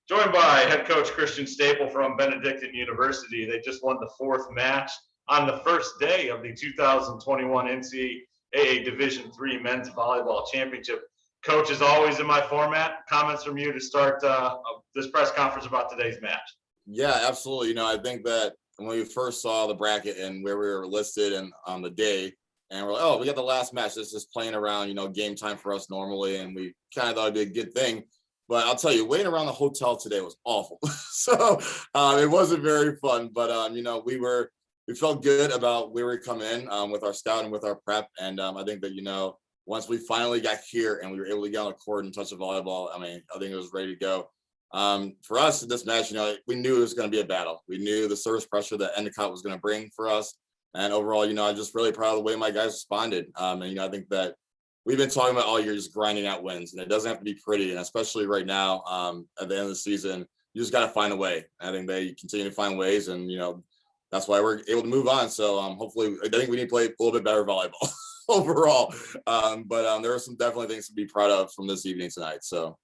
Joined by head coach Christian Staple from Benedictine University. They just won the fourth match on the first day of the 2021 NCAA Division III Men's Volleyball Championship. Coach, as always in my format, comments from you to start this press conference about today's match. Yeah, absolutely. I think that when we first saw the bracket and where we were listed and on the day, and we're like, oh, we got the last match. This is playing around, game time for us normally, and we kind of thought it'd be a good thing. But I'll tell you, waiting around the hotel today was awful. So it wasn't very fun. But we felt good about where we come in with our scout and with our prep. And I think that once we finally got here and we were able to get on the court and touch the volleyball, I think it was ready to go. For us in this match, we knew it was going to be a battle. We knew the service pressure that Endicott was going to bring for us. And overall, I'm just really proud of the way my guys responded. I think that we've been talking about all year just grinding out wins, and it doesn't have to be pretty. And especially right now, at the end of the season, you just got to find a way. I think they continue to find ways, and that's why we're able to move on. So hopefully, I think we need to play a little bit better volleyball overall. But there are some definitely things to be proud of from this evening tonight. So.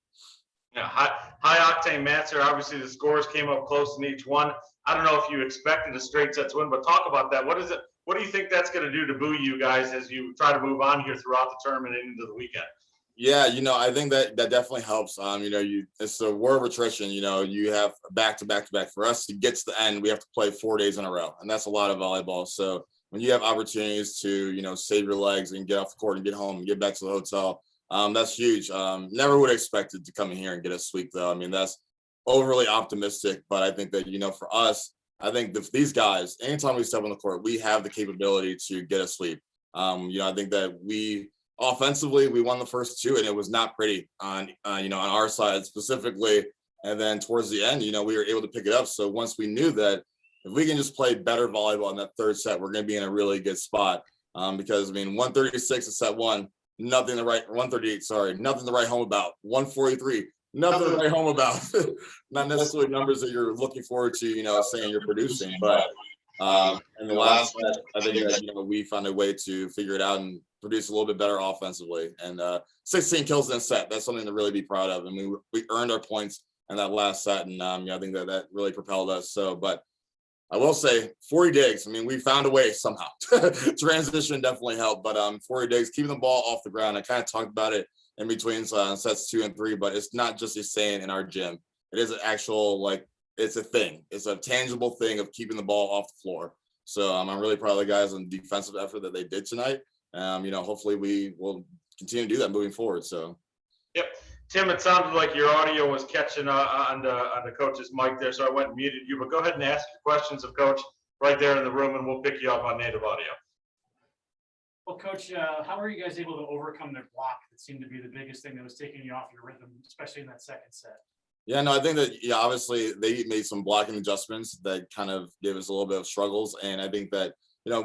Yeah, high octane match here. Obviously, the scores came up close in each one. I don't know if you expected a straight sets win, but talk about that. What do you think that's going to do to buoy you guys as you try to move on here throughout the tournament and into the weekend? Yeah, I think that definitely helps. It's a war of attrition. You have back to back to back. For us to get to the end, we have to play 4 days in a row, and that's a lot of volleyball. So when you have opportunities to save your legs and get off the court and get home and get back to the hotel, that's huge. Never would have expected to come in here and get a sweep, though. That's overly optimistic, but I think that for us, I think these guys, anytime we step on the court, we have the capability to get a sweep. I think that we offensively won the first two, and it was not pretty on our side specifically. And then towards the end, we were able to pick it up. So once we knew that if we can just play better volleyball in that third set, we're going to be in a really good spot. Because 136 is set one. Nothing to write 138. Sorry, nothing to write home about. 143. Nothing to write home about. Not necessarily numbers that you're looking forward to, saying you're producing. But in the last set, I think that we found a way to figure it out and produce a little bit better offensively. And 16 kills in a set. That's something to really be proud of. We earned our points in that last set, and I think that really propelled us. So, but I will say 40 digs. We found a way somehow. Transition definitely helped, but 40 digs, keeping the ball off the ground. I kind of talked about it in between sets 2 and 3, but it's not just a saying in our gym. It is an actual, it's a thing. It's a tangible thing of keeping the ball off the floor. So I'm really proud of the guys on the defensive effort that they did tonight. Hopefully we will continue to do that moving forward. So. Yep. Tim, it sounded like your audio was catching on the coach's mic there, so I went and muted you. But go ahead and ask your questions of Coach right there in the room, and we'll pick you up on native audio. Well, Coach, how were you guys able to overcome their block? That seemed to be the biggest thing that was taking you off your rhythm, especially in that second set. Yeah, no, I think that, obviously they made some blocking adjustments that kind of gave us a little bit of struggles. And I think that,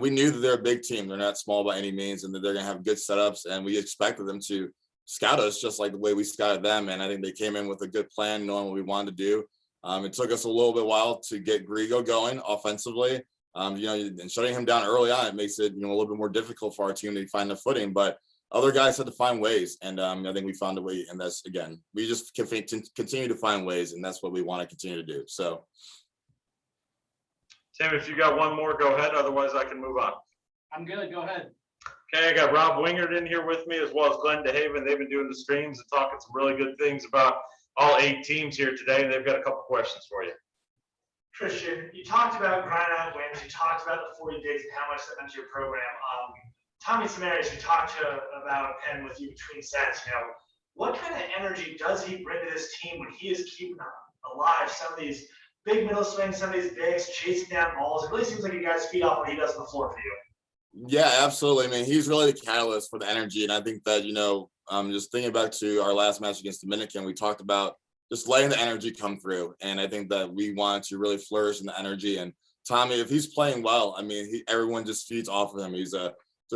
we knew that they're a big team. They're not small by any means, and that they're going to have good setups. And we expected them to scout us just like the way we scouted them. And I think they came in with a good plan, knowing what we wanted to do. It took us a little bit while to get Grigo going offensively. And shutting him down early on, it makes it, a little bit more difficult for our team to find the footing. But other guys had to find ways. And I think we found a way. And that's, again, we just continue to find ways. And that's what we want to continue to do. So. Tim, if you got one more, go ahead. Otherwise, I can move on. I'm good. Go ahead. Okay, I got Rob Wingard in here with me, as well as Glenn DeHaven. They've been doing the streams and talking some really good things about all 8 teams here today, and they've got a couple questions for you. Christian, you talked about grind out wins. You talked about the 40 days and how much that meant to your program. Tommy Samaras, you talked about Penn with you between sets. What kind of energy does he bring to this team when he is keeping alive some of these big middle swings, some of these bigs, chasing down balls? It really seems like you guys feed off what he does on the floor for you. Yeah, absolutely. He's really the catalyst for the energy. And I think that, just thinking back to our last match against Dominican, we talked about just letting the energy come through. And I think that we wanted to really flourish in the energy. And Tommy, if he's playing well, everyone just feeds off of him. He's a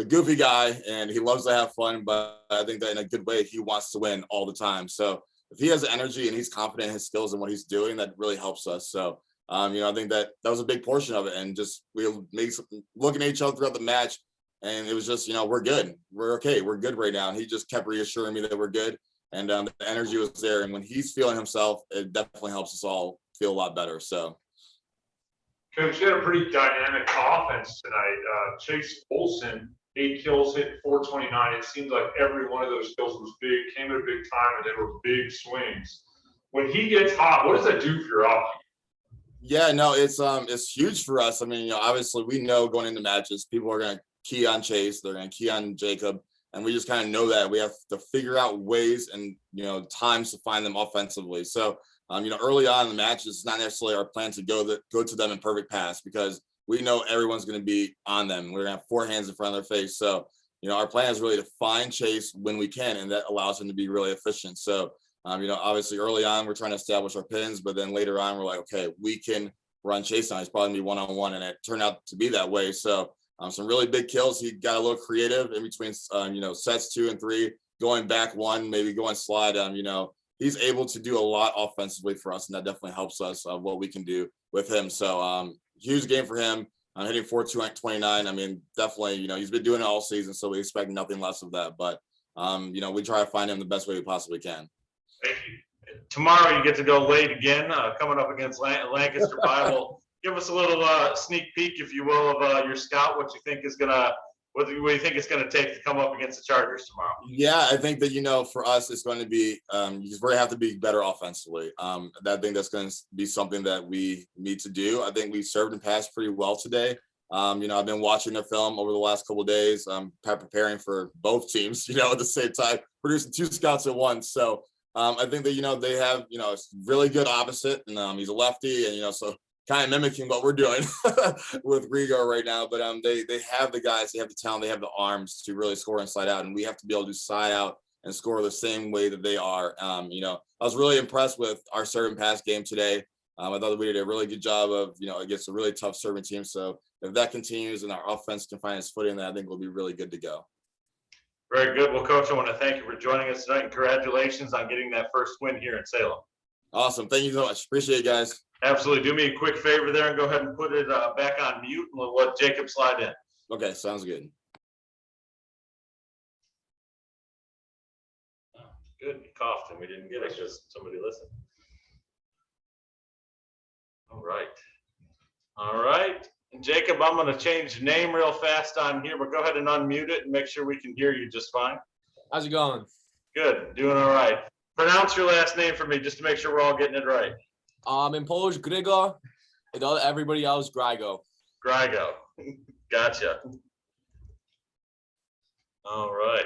goofy guy and he loves to have fun, but I think that in a good way, he wants to win all the time. So if he has the energy and he's confident in his skills and what he's doing, that really helps us. So I think that was a big portion of it. And just we looking at each other throughout the match, and it was just, we're good. We're okay. We're good right now. And he just kept reassuring me that we're good. and the energy was there. And when he's feeling himself, it definitely helps us all feel a lot better. So. Coach, you had a pretty dynamic offense tonight. Chase Olson, 8 kills, hit 429. It seemed like every one of those kills was big, came at a big time, and they were big swings. When he gets hot, what does that do for your offense? Yeah, no, it's huge for us. I mean, obviously we know going into matches, people are going to key on Chase, they're going to key on Jacob, and we just kind of know that we have to figure out ways and, times to find them offensively. So, early on in the match, it's not necessarily our plan to go to them in perfect pass, because we know everyone's going to be on them. We're going to have 4 hands in front of their face. So, our plan is really to find Chase when we can, and that allows him to be really efficient. So, obviously early on, we're trying to establish our pins, but then later on, we're like, okay, we can run Chase on. He's probably gonna be one-on-one, and it turned out to be that way. So, some really big kills. He got a little creative in between, sets 2 and 3, going back 1, maybe going slide. He's able to do a lot offensively for us, and that definitely helps us what we can do with him. So, huge game for him. Hitting 429. I mean, definitely, he's been doing it all season, so we expect nothing less of that. But, we try to find him the best way we possibly can. Thank you. Tomorrow you get to go late again, coming up against Lancaster Bible. Give us a little sneak peek, if you will, of your scout. What do you think it's gonna take to come up against the Chargers tomorrow? Yeah, I think that for us, it's going to be you really have to be better offensively. I think that's going to be something that we need to do. I think we served and passed pretty well today. I've been watching their film over the last couple of days. Preparing for both teams, at the same time, producing 2 scouts at once. So. I think that, they have, a really good opposite, and he's a lefty, and, so kind of mimicking what we're doing with Rigo right now. But they have the guys, they have the talent, they have the arms to really score inside out, and we have to be able to side out and score the same way that they are. I was really impressed with our serve and pass game today. I thought that we did a really good job of, against a really tough serving team. So if that continues and our offense can find its footing, then I think we'll be really good to go. Very good. Well, Coach, I want to thank you for joining us tonight, and congratulations on getting that first win here in Salem. Awesome. Thank you so much. Appreciate it, guys. Absolutely. Do me a quick favor there and go ahead and put it back on mute, and we'll let Jacob slide in. Okay, sounds good. Good. You coughed and we didn't get it because somebody listened. All right. All right. Jacob, I'm going to change the name real fast on here, but go ahead and unmute it and make sure we can hear you just fine. How's it going? Good. Doing all right. Pronounce your last name for me just to make sure we're all getting it right. In Polish, Grigor, and everybody else, Grigo. Grigo. Gotcha. All right.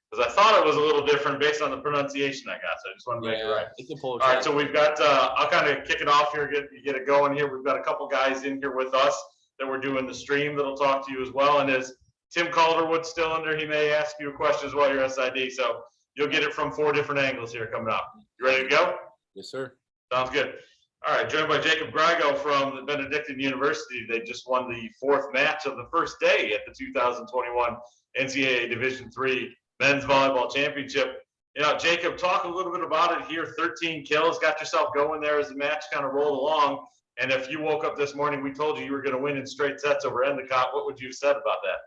Because I thought it was a little different based on the pronunciation I got, so I just want to make it right. It's a Polish. All right, so we've got, I'll kind of kick it off here, get it going here. We've got a couple guys in here with us that we're doing the stream that'll talk to you as well. And is Tim Calderwood still in there? He may ask you a question as well, your SID. So you'll get it from 4 different angles here coming up. You ready to go? Yes, sir. Sounds good. All right, joined by Jacob Grigo from Benedictine University. They just won the 4th match of the first day at the 2021 NCAA Division III Men's Volleyball Championship. Jacob, talk a little bit about it here. 13 kills, got yourself going there as the match kind of rolled along. And if you woke up this morning, we told you were going to win in straight sets over Endicott, what would you have said about that?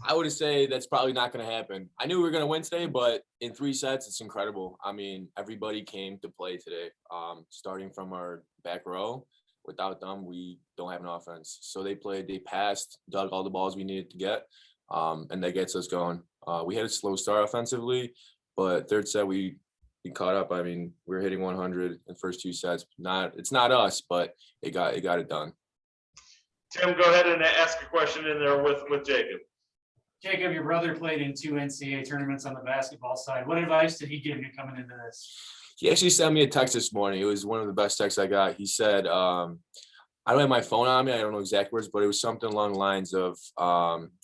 I would say that's probably not going to happen. I knew we were going to win today, but in 3 sets, it's incredible. I mean, everybody came to play today, starting from our back row. Without them, we don't have an offense. So they played, they passed, dug all the balls we needed to get, and that gets us going. We had a slow start offensively, but 3rd set we caught up. I mean, we were hitting 100 in the first 2 sets. It's not us, but it got it done. Tim, go ahead and ask a question in there with Jacob. Jacob, your brother played in 2 NCAA tournaments on the basketball side. What advice did he give you coming into this? He actually sent me a text this morning. It was one of the best texts I got. He said, I don't have my phone on me. I don't know exact words, but it was something along the lines of,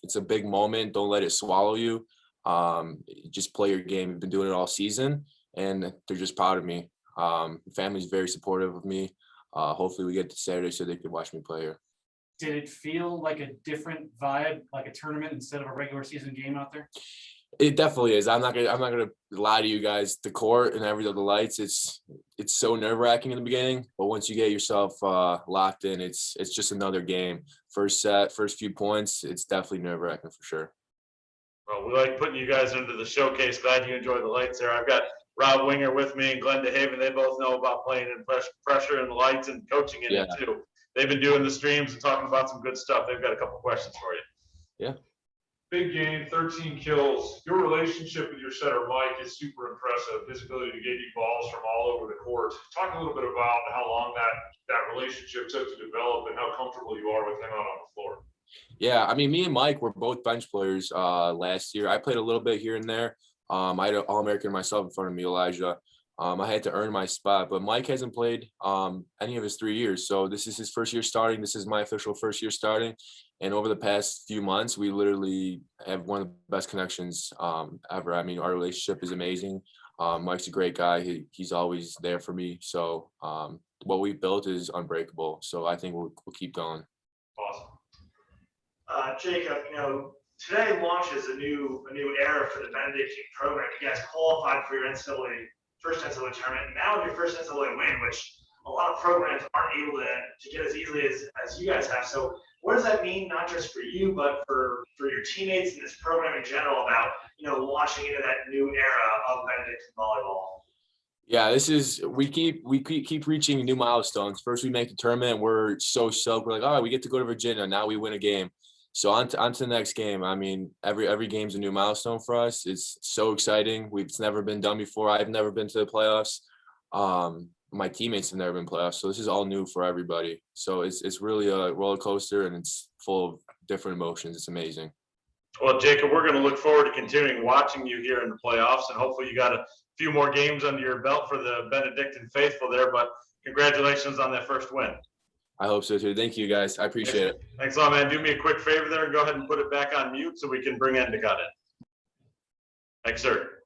it's a big moment. Don't let it swallow you. Just play your game. You've been doing it all season, and they're just proud of me. Family's very supportive of me. Hopefully we get to Saturday so they can watch me play here. Did it feel like a different vibe, like a tournament instead of a regular season game out there? It definitely is. I'm not gonna lie to you guys. The court and the lights, it's so nerve-wracking in the beginning, but once you get yourself locked in, it's just another game. First set, first few points, it's definitely nerve-wracking for sure. Well, we like putting you guys into the showcase. Glad you enjoyed the lights there. I've got Rob Winger with me and Glenn DeHaven. They both know about playing in pressure and lights and coaching in it too. They've been doing the streams and talking about some good stuff. They've got a couple questions for you. Yeah. Big game, 13 kills. Your relationship with your setter, Mike, is super impressive. His ability to get you balls from all over the court. Talk a little bit about how long that relationship took to develop and how comfortable you are with him out on the floor. Yeah, I mean, me and Mike were both bench players last year. I played a little bit here and there. I had an All-American myself in front of me, Elijah. I had to earn my spot, but Mike hasn't played any of his 3 years. So this is his first year starting. This is my official first year starting. And over the past few months, we literally have one of the best connections ever. I mean, our relationship is amazing. Mike's a great guy. He's always there for me. So what we've built is unbreakable. So I think we'll keep going. Awesome. Jacob, today launches a new era for the Benedictine program. You guys qualified for your first NCAA tournament, and now your first NCAA win, which a lot of programs aren't able to get as easily as you guys have. So what does that mean, not just for you, but for your teammates in this program in general about, launching into that new era of Benedictine volleyball? Yeah, we keep reaching new milestones. First we make the tournament, we're so stoked. We're like, all right, we get to go to Virginia. Now we win a game. So on to the next game. I mean, every game's a new milestone for us. It's so exciting. It's never been done before. I've never been to the playoffs. My teammates have never been playoffs. So this is all new for everybody. So it's really a roller coaster, and it's full of different emotions. It's amazing. Well, Jacob, we're going to look forward to continuing watching you here in the playoffs, and hopefully you got a few more games under your belt for the Benedictine faithful there. But congratulations on that first win. I hope so too. Thank you, guys. I appreciate it. Thanks a lot, man. Do me a quick favor there and go ahead and put it back on mute so we can bring Endicott in. Thanks, sir.